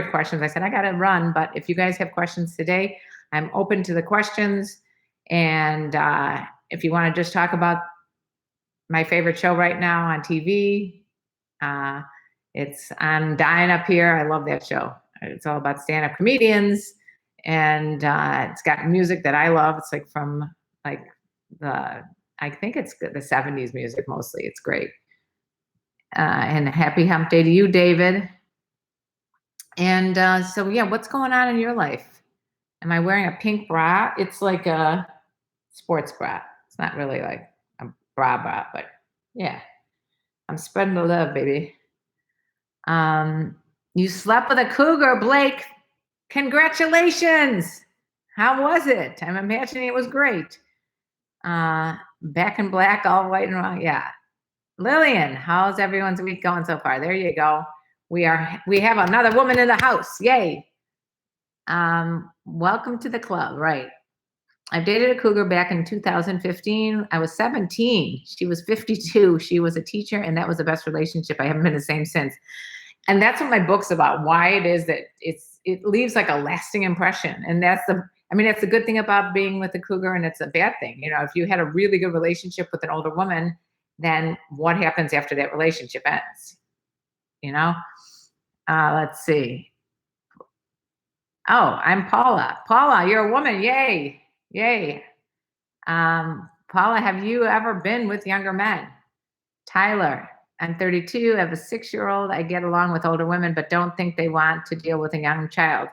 have questions. I said, I got to run, but if you guys have questions today, I'm open to the questions. And if you want to just talk about my favorite show right now on TV, it's I'm Dying Up Here. I love that show. It's all about stand-up comedians, and it's got music that I love. It's like from like I think it's the 70s music mostly. It's great. And happy hump day to you, David. And so, yeah, what's going on in your life? Am I wearing a pink bra? It's like a sports bra. It's not really like a bra, but yeah, I'm spreading the love, baby. You slept with a cougar, Blake. Congratulations. How was it? I'm imagining it was great. Back in black, all white and wrong. Yeah. Lillian, how's everyone's week going so far? There you go. We have another woman in the house. Yay. Welcome to the club. Right. I dated a cougar back in 2015. I was 17. She was 52. She was a teacher, and that was the best relationship. I haven't been the same since. And that's what my book's about, why it is that it leaves like a lasting impression. And that's the good thing about being with a cougar, and it's a bad thing. You know, if you had a really good relationship with an older woman, then what happens after that relationship ends? You know? Let's see. Oh, I'm Paula. Paula, you're a woman. Yay. Yay. Paula, have you ever been with younger men? Tyler, I'm 32. I have a 6-year-old. I get along with older women, but don't think they want to deal with a young child.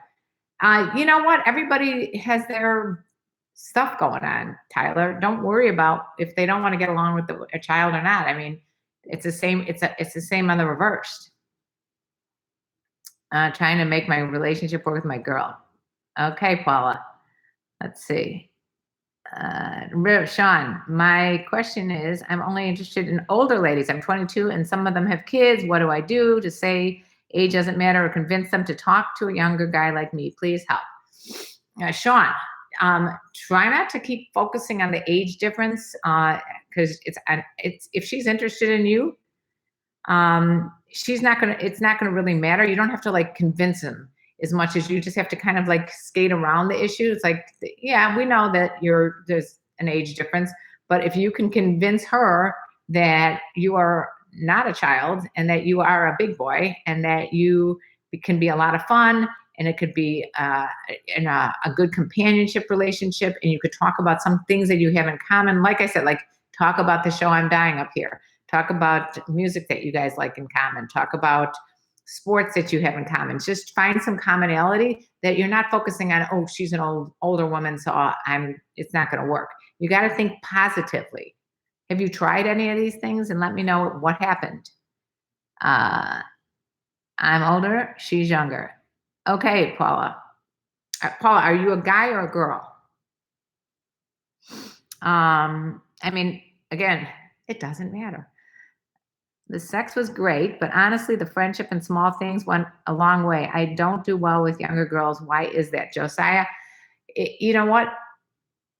You know what? Everybody has their stuff going on, Tyler. Don't worry about if they don't want to get along with a child or not. I mean, it's the same. It's the same on the reverse. Trying to make my relationship work with my girl. Okay, Paula. Let's see. Sean, my question is, I'm only interested in older ladies. I'm 22 and some of them have kids. What do I do to say age doesn't matter or convince them to talk to a younger guy like me? Please help. Sean, try not to keep focusing on the age difference because it's if she's interested in you, it's not gonna really matter. You don't have to like convince him as much as you just have to kind of like skate around the issue. It's like, yeah, we know that there's an age difference, but if you can convince her that you are not a child and that you are a big boy and that you can be a lot of fun and it could be in a good companionship relationship and you could talk about some things that you have in common. Like I said, like talk about the show I'm Dying Up Here. Talk about music that you guys like in common. Talk about sports that you have in common. Just find some commonality that you're not focusing on, oh, she's an older woman, so it's not going to work. You got to think positively. Have you tried any of these things? And let me know what happened. I'm older. She's younger. Okay, Paula. Paula, are you a guy or a girl? I mean, again, it doesn't matter. The sex was great, but honestly, the friendship and small things went a long way. I don't do well with younger girls. Why is that, Josiah? You know what?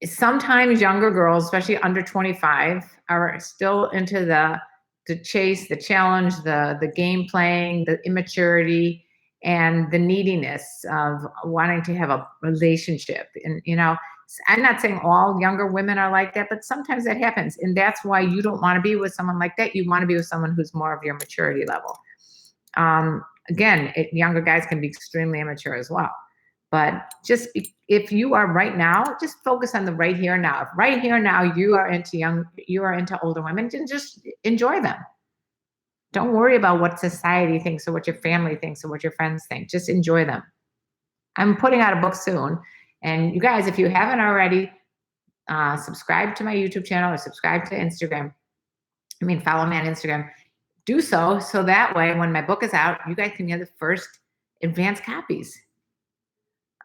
Sometimes younger girls, especially under 25, are still into the chase, the challenge, the game playing, the immaturity, and the neediness of wanting to have a relationship. And, you know, I'm not saying all younger women are like that, but sometimes that happens. And that's why you don't want to be with someone like that. You want to be with someone who's more of your maturity level. Again, younger guys can be extremely immature as well. But just if you are right now, just focus on the right here and now. If right here and now you are into older women, then just enjoy them. Don't worry about what society thinks or what your family thinks or what your friends think. Just enjoy them. I'm putting out a book soon. And you guys, if you haven't already, subscribe to my YouTube channel or subscribe to Instagram. Follow me on Instagram. Do so that way when my book is out, you guys can get the first advanced copies.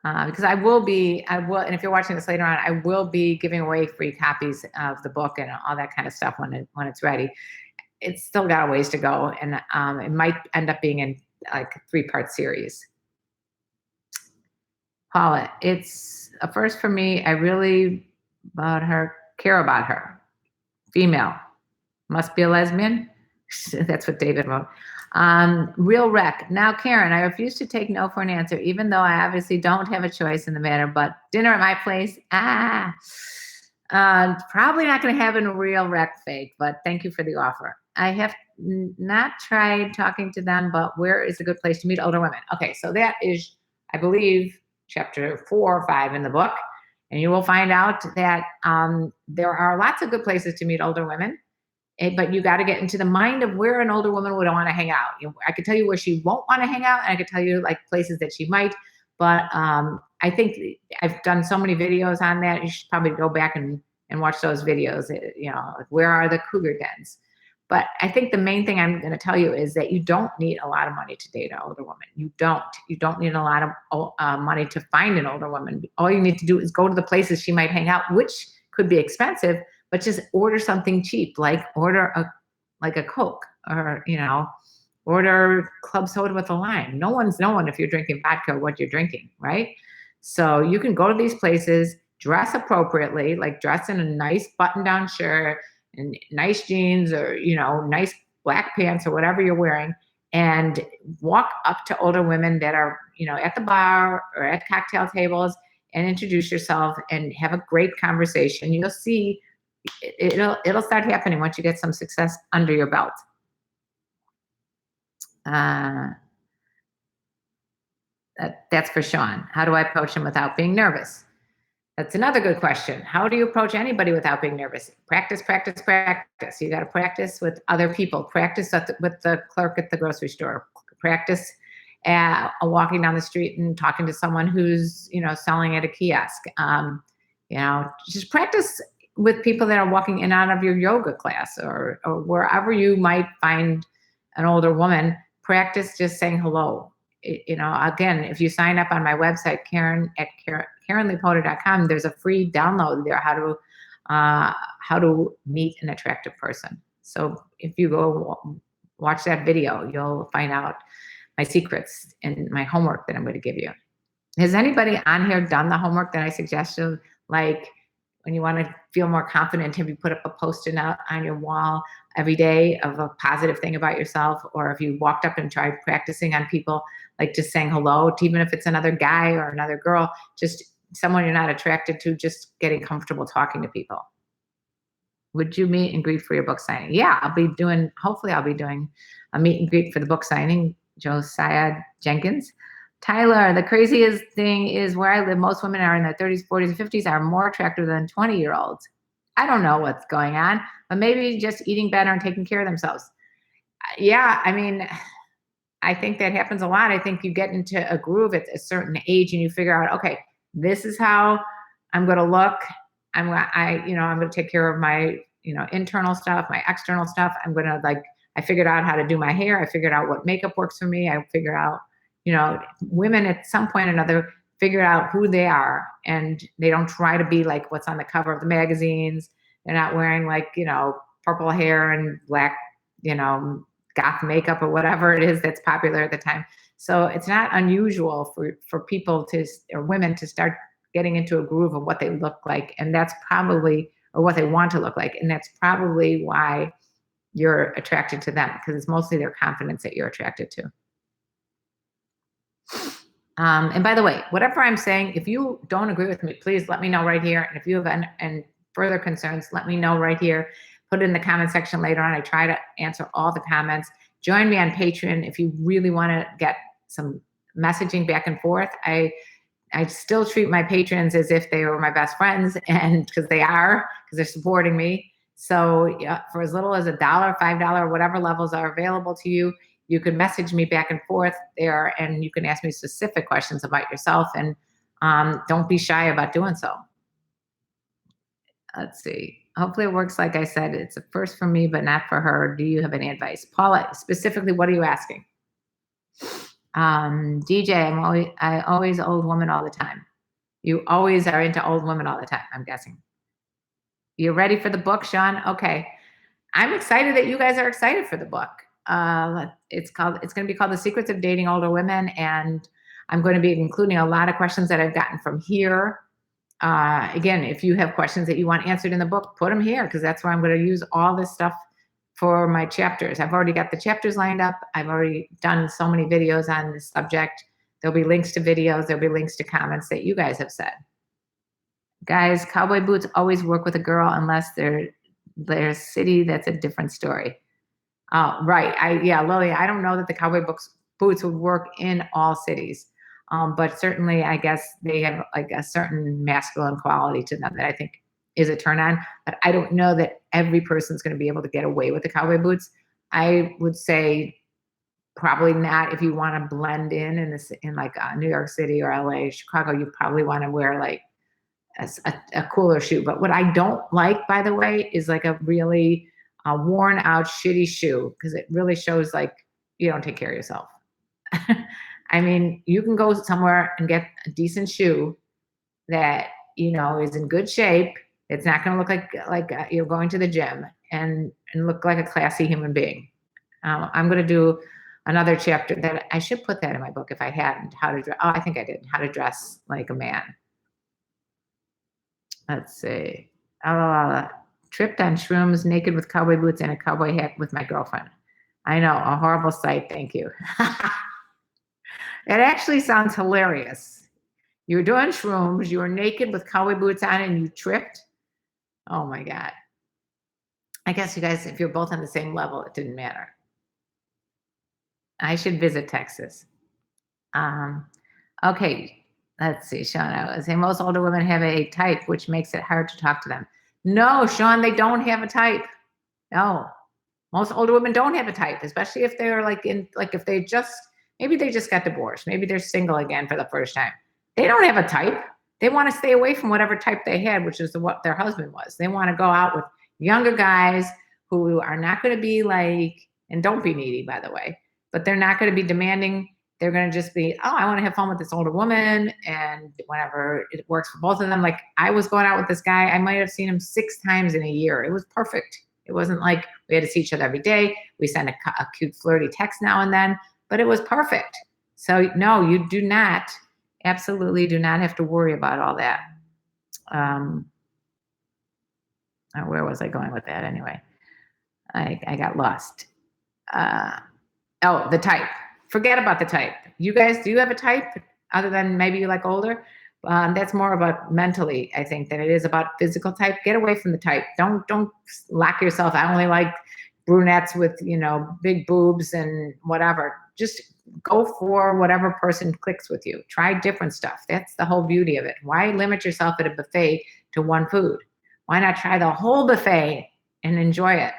Because I will, and if you're watching this later on, I will be giving away free copies of the book and all that kind of stuff when it's ready. It's still got a ways to go, and it might end up being in like a 3-part series. Paula, it's a first for me. I really care about her. Female. Must be a lesbian. That's what David wrote. Real wreck. Now, Karen, I refuse to take no for an answer, even though I obviously don't have a choice in the matter, but dinner at my place, probably not going to have a real wreck fake, but thank you for the offer. I have not tried talking to them, but where is a good place to meet older women? Okay, so that is, I believe, chapter 4 or 5 in the book. And you will find out that there are lots of good places to meet older women, but you got to get into the mind of where an older woman would want to hang out. I could tell you where she won't want to hang out, and I could tell you like places that she might. But I think I've done so many videos on that. You should probably go back and watch those videos. Like where are the cougar dens? But I think the main thing I'm going to tell you is that you don't need a lot of money to date an older woman. You don't need a lot of money to find an older woman. All you need to do is go to the places she might hang out, which could be expensive, but just order something cheap, like order a Coke, or order club soda with a lime. No one's knowing if you're drinking vodka or what you're drinking, right? So you can go to these places, dress appropriately, like dress in a nice button-down shirt and nice jeans, or nice black pants, or whatever you're wearing, and walk up to older women that are at the bar or at cocktail tables, and introduce yourself and have a great conversation. You'll see it'll start happening once you get some success under your belt. That's for Sean. How do I approach him without being nervous? That's another good question. How do you approach anybody without being nervous? Practice, practice, practice. You got to practice with other people. Practice with the clerk at the grocery store. Practice walking down the street and talking to someone who's selling at a kiosk. Just practice with people that are walking in and out of your yoga class, or wherever you might find an older woman. Practice just saying hello. Again, if you sign up on my website, KarenLeePotter.com, there's a free download there how to meet an attractive person. So if you go watch that video, you'll find out my secrets and my homework that I'm going to give you. Has anybody on here done the homework that I suggested? Like when you want to feel more confident, have you put up a Post-it note on your wall every day of a positive thing about yourself? Or if you walked up and tried practicing on people, like just saying hello, even if it's another guy or another girl, just someone you're not attracted to, just getting comfortable talking to people. Would you meet and greet for your book signing? Yeah, hopefully I'll be doing a meet and greet for the book signing. Josiah Jenkins. Tyler, the craziest thing is where I live, most women are in their 30s, 40s, and 50s are more attractive than 20-year-olds. I don't know what's going on, but maybe just eating better and taking care of themselves. Yeah, I think that happens a lot. I think you get into a groove at a certain age and you figure out, okay, this is how I'm going to look. I'm going to take care of my, internal stuff, my external stuff. I figured out how to do my hair. I figured out what makeup works for me. I figured out, women at some point or another figure out who they are, and they don't try to be like what's on the cover of the magazines. They're not wearing purple hair and black, goth makeup or whatever it is that's popular at the time. So it's not unusual for people or women to start getting into a groove of what they look like. And that's probably, or what they want to look like. And that's probably why you're attracted to them, because it's mostly their confidence that you're attracted to. And by the way, whatever I'm saying, if you don't agree with me, please let me know right here. And if you have and further concerns, let me know right here. Put it in the comment section later on. I try to answer all the comments. Join me on Patreon if you really want to get some messaging back and forth. I still treat my patrons as if they were my best friends, and because they're supporting me. So yeah, for as little as $1, $5, whatever levels are available to you, you can message me back and forth there, and you can ask me specific questions about yourself, and don't be shy about doing so. Let's see. Hopefully it works. Like I said, it's a first for me, but not for her. Do you have any advice? Paula, specifically, what are you asking? DJ, I always old woman all the time. You always are into old women all the time, I'm guessing. You ready for the book, Sean? Okay. I'm excited that you guys are excited for the book. It's going to be called The Secrets of Dating Older Women, and I'm going to be including a lot of questions that I've gotten from here. Again, if you have questions that you want answered in the book, put them here, because that's where I'm going to use all this stuff for my chapters. I've already got the chapters lined up. I've already done so many videos on this subject. There'll be links to videos. There'll be links to comments that you guys have said. Guys, cowboy boots always work with a girl unless they're city. That's a different story. Oh, right. Yeah, Lily, I don't know that the cowboy boots would work in all cities. But certainly I guess they have like a certain masculine quality to them that I think is a turn on. But I don't know that every person's going to be able to get away with the cowboy boots. I would say probably not. If you want to blend in like New York City or LA, Chicago, you probably want to wear like a cooler shoe. But what I don't like, by the way, is like a really worn out, shitty shoe, because it really shows like you don't take care of yourself. I mean, you can go somewhere and get a decent shoe that, you know, is in good shape. It's not going to look like you're going to the gym and look like a classy human being. I'm going to do another chapter that I should put that in my book if I hadn't. How to dress. Oh, I think I did. How to dress like a man. Let's see. Tripped on shrooms, naked with cowboy boots and a cowboy hat with my girlfriend. I know, a horrible sight. Thank you. It actually sounds hilarious. You were doing shrooms, you were naked with cowboy boots on, and you tripped. Oh my God. I guess you guys, if you're both on the same level, it didn't matter. I should visit Texas. Okay, let's see, Sean. I would say most older women have a type, which makes it hard to talk to them. No, Sean, they don't have a type. No, most older women don't have a type, especially if they're if maybe they just got divorced. Maybe they're single again for the first time. They don't have a type. They want to stay away from whatever type they had, which is what their husband was. They want to go out with younger guys who are not going to be like, and don't be needy, by the way, but they're not going to be demanding. They're going to just be, oh, I want to have fun with this older woman. And whenever it works for both of them, like I was going out with this guy, I might have seen him 6 times in a year. It was perfect. It wasn't like we had to see each other every day. We sent a cute flirty text now and then, but it was perfect. So no, you do not, absolutely do not have to worry about all that. Where was I going with that anyway? I got lost. The type. Forget about the type. You guys, do you have a type other than maybe you like older? That's more about mentally, I think, than it is about physical type. Get away from the type. Don't lock yourself. I only like brunettes with, big boobs and whatever. Just go for whatever person clicks with you. Try different stuff. That's the whole beauty of it. Why limit yourself at a buffet to one food? Why not try the whole buffet and enjoy it?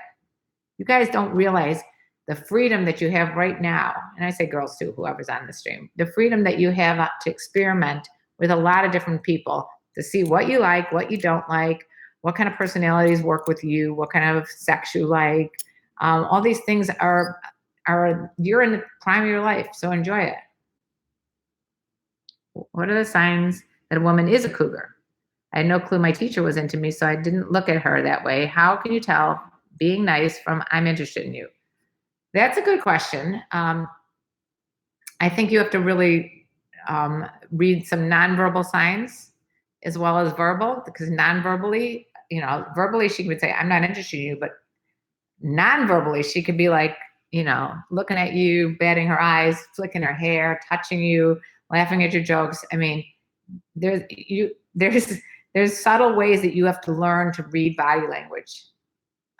You guys don't realize the freedom that you have right now, and I say girls too, whoever's on the stream, the freedom that you have to experiment with a lot of different people to see what you like, what you don't like, what kind of personalities work with you, what kind of sex you like. All these things are you're in the prime of your life, so enjoy it. What are the signs that a woman is a cougar? I had no clue my teacher was into me, so I didn't look at her that way. How can you tell being nice from I'm interested in you? That's a good question. I think you have to really read some nonverbal signs as well as verbal, because non-verbally, verbally she would say, I'm not interested in you, but non-verbally she could be like, looking at you, batting her eyes, flicking her hair, touching you, laughing at your jokes. I mean, there's subtle ways that you have to learn to read body language.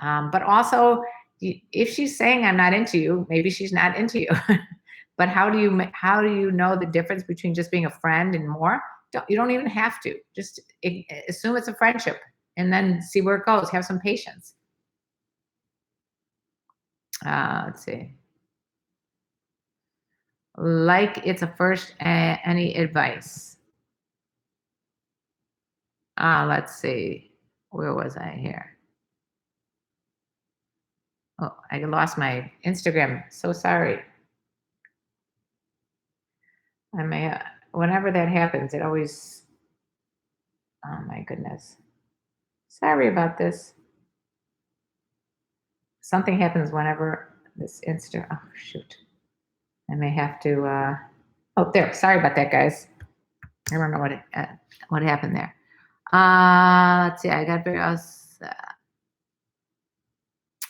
But also, if she's saying I'm not into you, maybe she's not into you. But how do you know the difference between just being a friend and more? You don't even have to. Just assume it's a friendship and then see where it goes. Have some patience. Let's see. Like it's a first, any advice? Let's see. Where was I here? Oh, I lost my Instagram. So sorry. I may, whenever that happens, it always, oh my goodness. Sorry about this. Something happens whenever this oh shoot. I may have to, oh, there, sorry about that, guys. I don't know what happened there. Let's see, I got various,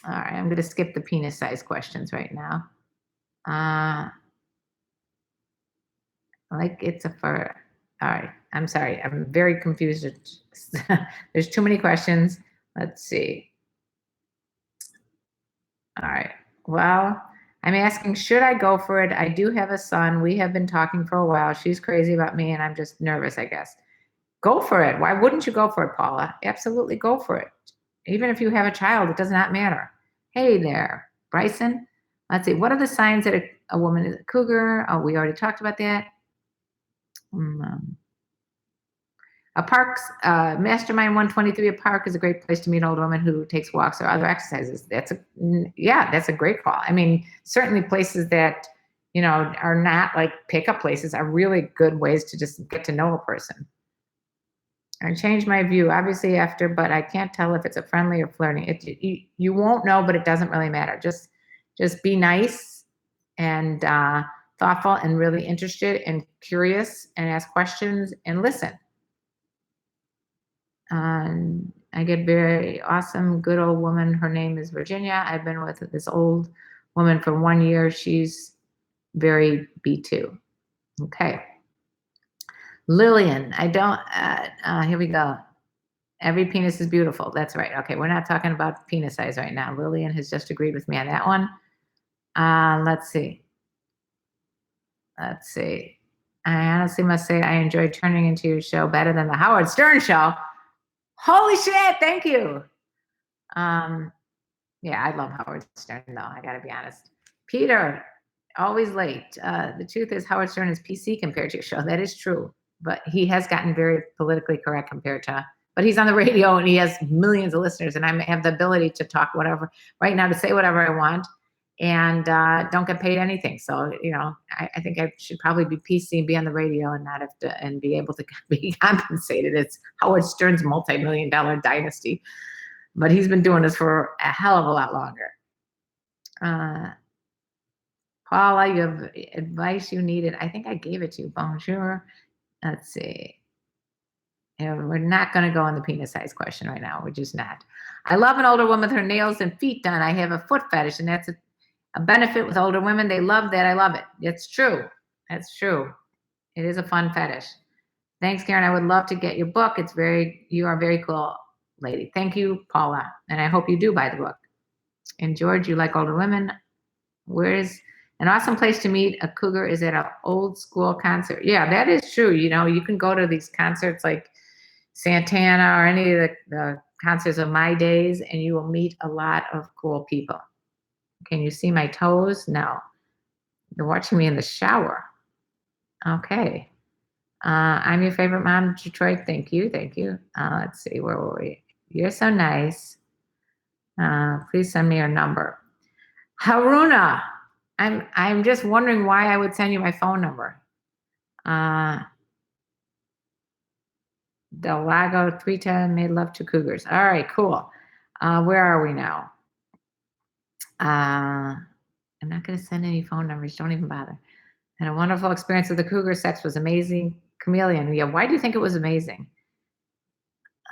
All right, I'm going to skip the penis size questions right now. Like it's a fur. All right, I'm sorry. I'm very confused. There's too many questions. Let's see. All right. Well, I'm asking, should I go for it? I do have a son. We have been talking for a while. She's crazy about me, and I'm just nervous, I guess. Go for it. Why wouldn't you go for it, Paula? Absolutely go for it. Even if you have a child, it does not matter. Hey there, Bryson. Let's see. What are the signs that a woman is a cougar? Oh, we already talked about that. A park's Mastermind 123. A park is a great place to meet older women who takes walks or other exercises. That's a great call. I mean, certainly places that are not like pickup places are really good ways to just get to know a person. I changed my view, obviously after, but I can't tell if it's a friendly or flirting. You won't know, but it doesn't really matter. Just be nice and thoughtful and really interested and curious and ask questions and listen. I get very awesome, good old woman. Her name is Virginia. I've been with this old woman for 1 year. She's very B2. Okay. Lillian, I don't, here we go. Every penis is beautiful. That's right. Okay, we're not talking about penis size right now. Lillian has just agreed with me on that one. Let's see. I honestly must say I enjoyed turning into your show better than the Howard Stern show. Holy shit, thank you. Yeah, I love Howard Stern, though. I got to be honest. Peter, always late. The truth is, Howard Stern is PC compared to your show. That is true, but he has gotten very politically correct compared to. But he's on the radio and he has millions of listeners, and I have the ability to talk whatever right now, to say whatever I want, and don't get paid anything. So I think I should probably be PC and be on the radio and not have to and be able to be compensated. It's Howard Stern's multi-million-dollar dynasty. But he's been doing this for a hell of a lot longer. Paula, you have advice you needed. I think I gave it to you. Bonjour. Let's see. We're not going to go on the penis size question right now. We're just not. I love an older woman with her nails and feet done. I have a foot fetish, and that's a benefit with older women. They love that. I love it. It's true. That's true. It is a fun fetish. Thanks, Karen. I would love to get your book. You are very cool lady. Thank you, Paula. And I hope you do buy the book. And George, you like older women. Where's an awesome place to meet a cougar is at an old school concert. Yeah, that is true. You can go to these concerts like Santana or any of the concerts of my days, and you will meet a lot of cool people. Can you see my toes? No. You're watching me in the shower. Okay. I'm your favorite mom, Detroit. Thank you. Let's see, where were we? You're so nice. Please send me your number. Haruna, I'm just wondering why I would send you my phone number. Del Lago 310 made love to cougars. All right, cool. Where are we now? I'm not going to send any phone numbers. Don't even bother. Had a wonderful experience with the cougar. Sex was amazing. Chameleon, yeah. Why do you think it was amazing?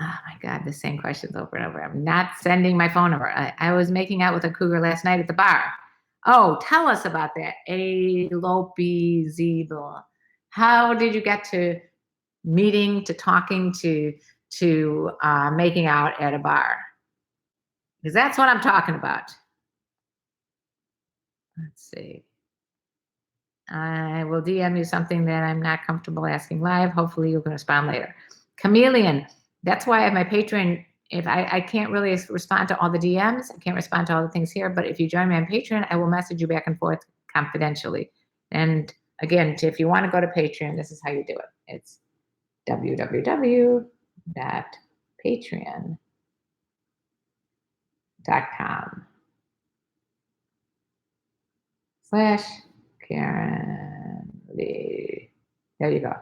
Oh my God, the same questions over and over. I'm not sending my phone number. I was making out with a cougar last night at the bar. Oh, tell us about that. Lopi Zebel. How did you get to meeting, to talking, to making out at a bar? Because that's what I'm talking about. Let's see. I will DM you something that I'm not comfortable asking live. Hopefully you can respond later. Chameleon. That's why I have my Patreon. If I can't really respond to all the DMs, I can't respond to all the things here, but if you join me on Patreon, I will message you back and forth confidentially. And again, if you want to go to Patreon, this is how you do it. It's www.patreon.com/KarenLee. There you go.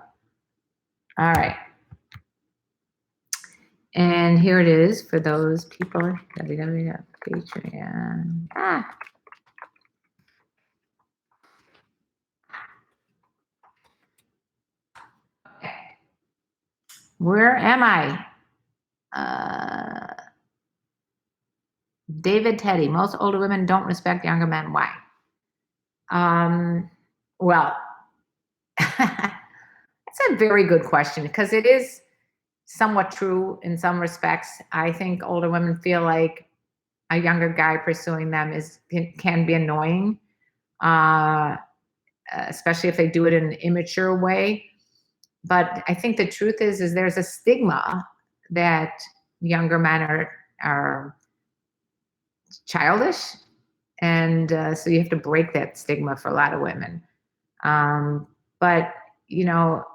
All right. And here it is for those people, www.patreon. Okay. Where am I? David Teddy, most older women don't respect younger men. Why? Well, it's a very good question because it is somewhat true in some respects. I think older women feel like a younger guy pursuing them can be annoying, especially if they do it in an immature way. But I think the truth is there's a stigma that younger men are childish, and so you have to break that stigma for a lot of women. But you know,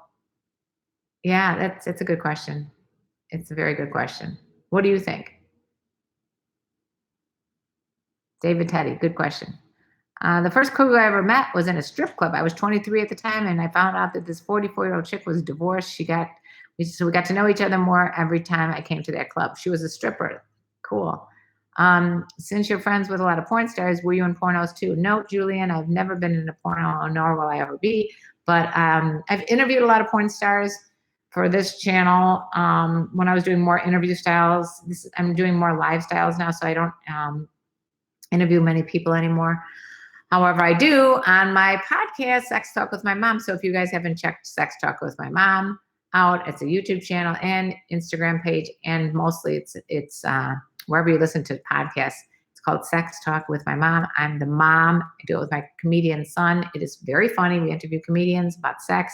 yeah, that's a good question. It's a very good question. What do you think, David Teddy? Good question. The first cougar I ever met was in a strip club. I was 23 at the time, and I found out that this 44-year-old chick was divorced. So we got to know each other more every time I came to that club. She was a stripper. Cool. Since you're friends with a lot of porn stars, were you in pornos too? No, Julian, I've never been in a porno, nor will I ever be. But I've interviewed a lot of porn stars for this channel. When I was doing more interview styles, I'm doing more live styles now, so I don't interview many people anymore. However, I do on my podcast, Sex Talk with My Mom. So if you guys haven't checked Sex Talk with My Mom out, it's a YouTube channel and Instagram page, and mostly it's wherever you listen to podcasts. It's called Sex Talk with My Mom. I'm the mom. I do it with my comedian son. It is very funny. We interview comedians about sex.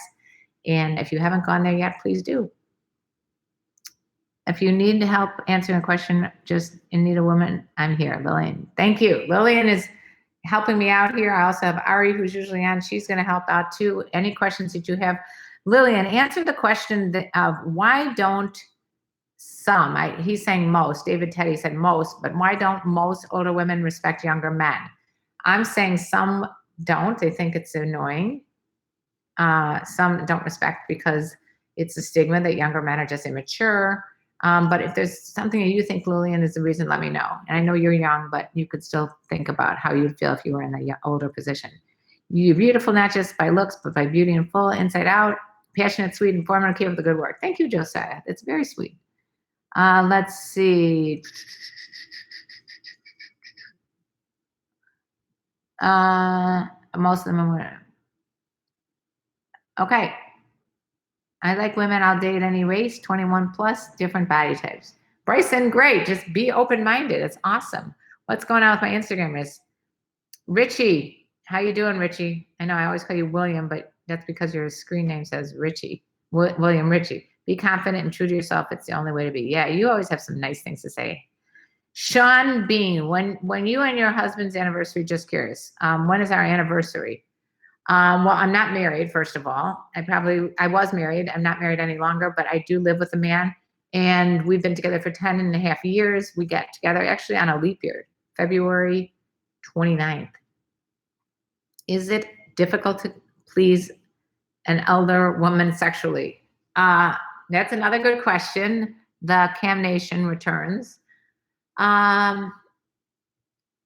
And if you haven't gone there yet, please do. If you need help answering a question, just need a woman, I'm here. Lillian, thank you. Lillian is helping me out here. I also have Ari, who's usually on. She's going to help out too. Any questions that you have, Lillian, answer the question of why don't some, he's saying most, David Teddy said most, but why don't most older women respect younger men? I'm saying some don't. They think it's annoying. Some don't respect because it's a stigma that younger men are just immature. But if there's something that you think, Lillian, is the reason, let me know. And I know you're young, but you could still think about how you'd feel if you were in the older position. You're beautiful, not just by looks, but by beauty and full, inside out, passionate, sweet, informative, keep up the good work. Thank you, Josiah. It's very sweet. Let's see. Most of them are. Okay. I like women. I'll date any race, 21 plus, different body types. Bryson, great. Just be open-minded. It's awesome. What's going on with my Instagram is Richie. How you doing, Richie? I know I always call you William, but that's because your screen name says Richie. William Richie. Be confident and true to yourself. It's the only way to be. Yeah, you always have some nice things to say. Sean Bean, when you and your husband's anniversary, just curious, when is our anniversary? Well, I'm not married, first of all. I was married. I'm not married any longer, but I do live with a man, and we've been together for 10 and a half years. We get together actually on a leap year, February 29th. Is it difficult to please an elder woman sexually? That's another good question. The Cam Nation returns.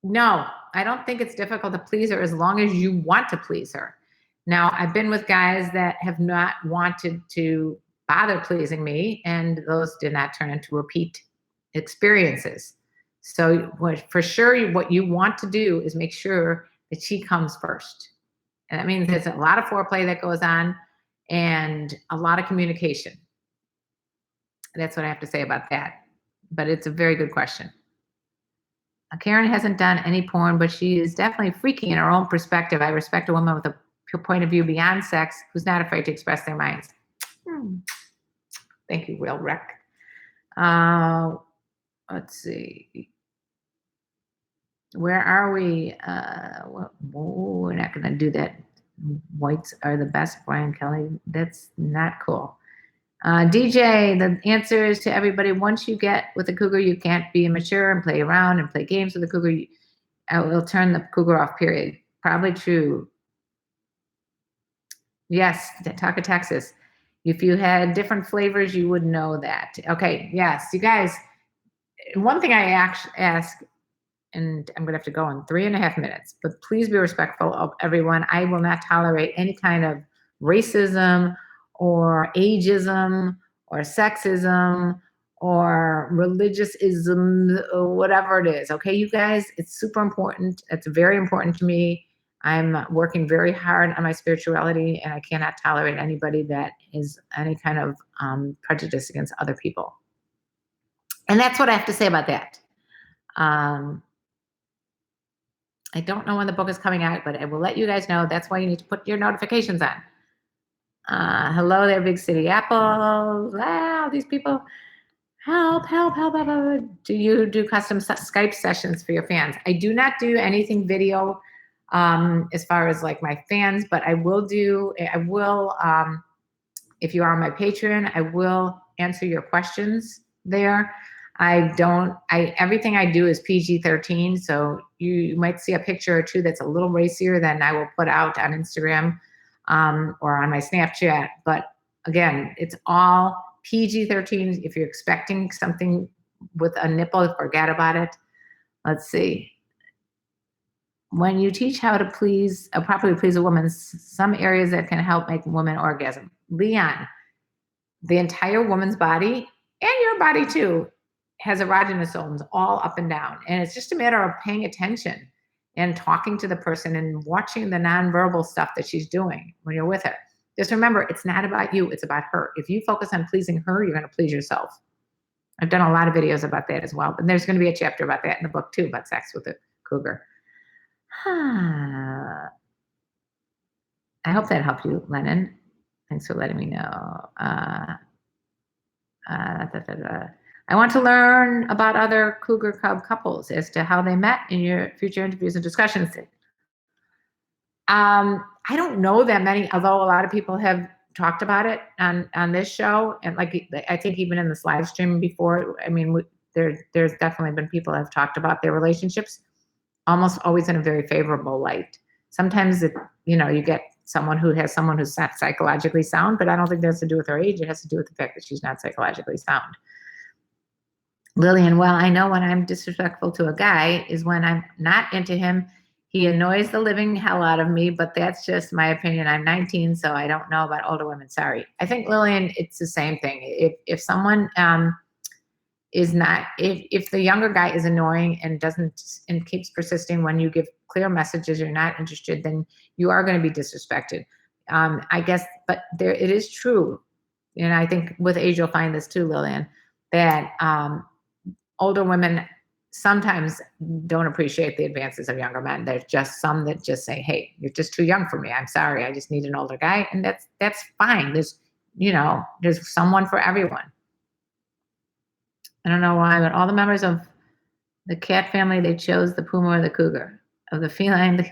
No, I don't think it's difficult to please her as long as you want to please her. Now, I've been with guys that have not wanted to bother pleasing me, and those did not turn into repeat experiences. So for sure, what you want to do is make sure that she comes first. And that means there's a lot of foreplay that goes on and a lot of communication. That's what I have to say about that. But it's a very good question. Karen hasn't done any porn, but she is definitely freaky in her own perspective. I respect a woman with a point of view beyond sex who's not afraid to express their minds. Thank you, Will Wreck. Let's see. Where are we? We're not going to do that. Whites are the best, Brian Kelly. That's not cool. DJ, the answer is to everybody. Once you get with a cougar, you can't be immature and play around and play games with a cougar. It'll turn the cougar off, period. Probably true. Yes, Taka, Texas. If you had different flavors, you would know that. Okay, yes, you guys. One thing I ask, and I'm going to have to go in 3.5 minutes, but please be respectful of everyone. I will not tolerate any kind of racism or ageism or sexism or religiousism, or whatever it is. Okay, you guys, it's super important. It's very important to me. I'm working very hard on my spirituality, and I cannot tolerate anybody that is any kind of prejudice against other people. And that's what I have to say about that. I don't know when the book is coming out, but I will let you guys know. That's why you need to put your notifications on. Hello there, Big City Apples. Wow, these people. Help, help, help, help, help. Do you do custom Skype sessions for your fans? I do not do anything video as far as like my fans, but I will, if you are on my Patreon, I will answer your questions there. Everything I do is PG-13, so you might see a picture or two that's a little racier than I will put out on Instagram or on my Snapchat. But again, it's all PG-13. If you're expecting something with a nipple, forget about it. Let's see. When you teach how to properly please a woman, some areas that can help make women orgasm. Leon, the entire woman's body and your body too has erogenous zones all up and down. And it's just a matter of paying attention and talking to the person and watching the nonverbal stuff that she's doing when you're with her. Just remember, it's not about you, it's about her. If you focus on pleasing her, you're going to please yourself. I've done a lot of videos about that as well, but there's going to be a chapter about that in the book too, about sex with a cougar. I hope that helped you, Lennon. Thanks for letting me know. I want to learn about other cougar cub couples as to how they met in your future interviews and discussions. I don't know that many, although a lot of people have talked about it on this show, and like I think even in this live stream before. I mean, there's definitely been people that have talked about their relationships, almost always in a very favorable light. Sometimes you get someone who's not psychologically sound, but I don't think that has to do with her age. It has to do with the fact that she's not psychologically sound. Lillian, well, I know when I'm disrespectful to a guy is when I'm not into him. He annoys the living hell out of me, but that's just my opinion. I'm 19, so I don't know about older women. Sorry. I think, Lillian, it's the same thing. If someone is not, if the younger guy is annoying and keeps persisting when you give clear messages you're not interested, then you are going to be disrespected. I guess, but it is true. And I think with age, you'll find this too, Lillian, that older women sometimes don't appreciate the advances of younger men. There's just some that just say, hey, you're just too young for me. I'm sorry. I just need an older guy. And that's fine. There's someone for everyone. I don't know why, but all the members of the cat family, they chose the puma or the cougar. Of the feline,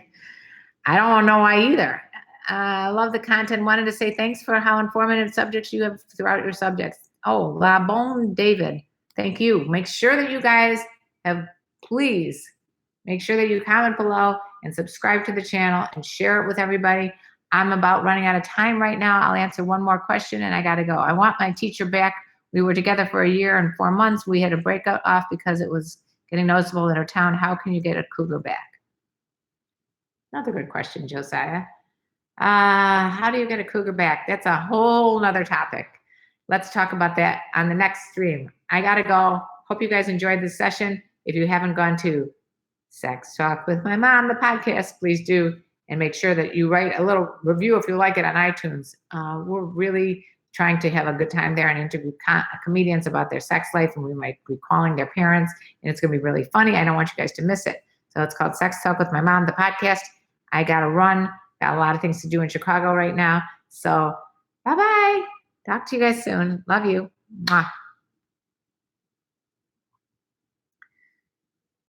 I don't know why either. I love the content. Wanted to say thanks for how informative subjects you have throughout your subjects. Oh, La Bonne David, thank you. Make sure that you guys please make sure that you comment below and subscribe to the channel and share it with everybody. I'm about running out of time right now. I'll answer one more question and I got to go. I want my teacher back. We were together for 1 year and 4 months. We had to break off because it was getting noticeable in our town. How can you get a cougar back? Another good question, Josiah. How do you get a cougar back? That's a whole nother topic. Let's talk about that on the next stream. I got to go. Hope you guys enjoyed this session. If you haven't gone to Sex Talk with My Mom, the podcast, please do. And make sure that you write a little review if you like it on iTunes. We're really trying to have a good time there and interview comedians about their sex life. And we might be calling their parents. And it's going to be really funny. I don't want you guys to miss it. So it's called Sex Talk with My Mom, the podcast. I got to run. Got a lot of things to do in Chicago right now. So bye-bye. Talk to you guys soon. Love you. Mwah.